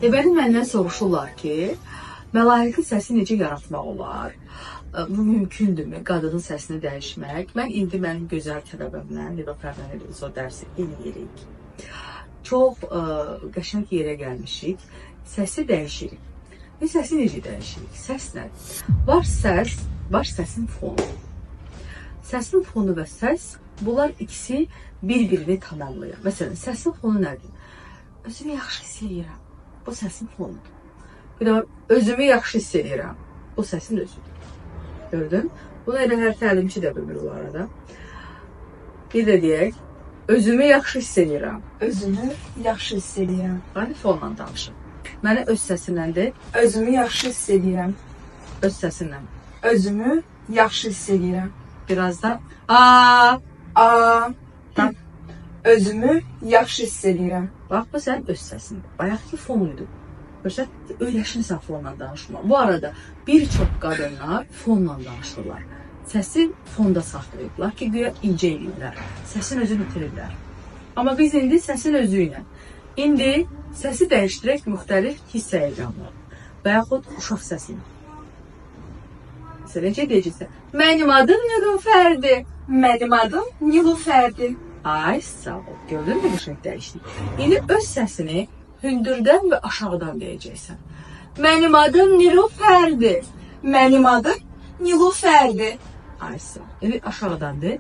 Deməli, məndən soruşurlar ki, məlahətli səsi necə yaratmaq olar? Bu mümkündürmü? Qadının səsini dəyişmək. İndi mənim gözəl tələbəmlə, Nilufərlə o dərsi eləyirik. Çox qəşəng yerə gəlmişik. Səsi dəyişirik. Səsi necə dəyişirik? Səs nədir? Var səs, var səsin fonu. Səsin fonu və səs, bunlar ikisi bir-birini tamamlayır. Məsələn, səsin fonu nədir? Özümü yaxşı hiss edirəm. Bu səsin fonudur. Bir də özümü yaxşı hiss edirəm. Bu səsin özüdür. Gördün? Bunu elə hər təlimçi də bilmir o arada. Bir də deyək, özümü yaxşı hiss edirəm. Özümü yaxşı hiss edirəm. Hani fonla danışın. Mənə öz səsinlə de. Özümü yaxşı hiss edirəm. Öz səsinlə. Özümü yaxşı hiss edirəm. Biraz da Özümü yaxşı hiss edirəm. Bax, bu sənin öz səsindir. Bayaqki fonuydu. Görsən, öyrəşirsən fonla danışma. Bu arada bir çox qadınlar fonla danışırlar. Səsi fonda saxlayıblar ki, güya incə eləyirlər. Səsin özünü itirirlər. Amma biz indi səsin özü ilə. İndi səsi dəyişdirək müxtəlif hiss həyəcanlar. Və yaxud uşaq səsini. Məsələn, necə deyəcəksən? Mənim adım Nilufərdir. Mənim adım Nilufərdir. Ay, sağ ol. Gördün mü qəşəng dəyişdik? İndi öz səsini hündürdən və aşağıdan deyəcəksən. Mənim adım Nilufərdir. Mənim adım Nilufərdir. Ay, sağ ol. İndi aşağıdan de.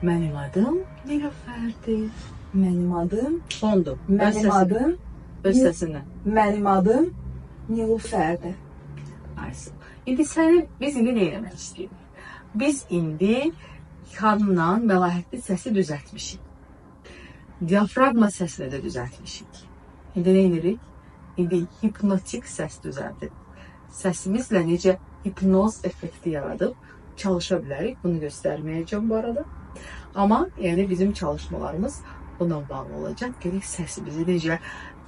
Mənim adım Nilufərdir. Mənim adım Fondur. Mənim adım öz səsindən. Mənim adım Nilufərdir. Ay, sağ ol. İndi biz indi nə eləmək istəyirik? Biz indi xanımla məlahətli səsi düzəltmişik. Diafragma səsini də düzəltmişik. İndi nə edirik? İndi hipnotik səs düzəltdik. Səsimizlə necə hipnoz effekti yaradıb çalışa bilərik. Bunu göstərməyəcəm bu arada. Amma yəni bizim çalışmalarımız bununla bağlı olacaq. Gerək səsimizi necə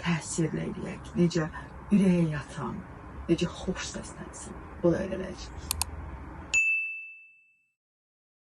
təsirlə eləyək, necə ürəyə yatan, necə xoş səslənsin. Bunu öyrənəcəyik.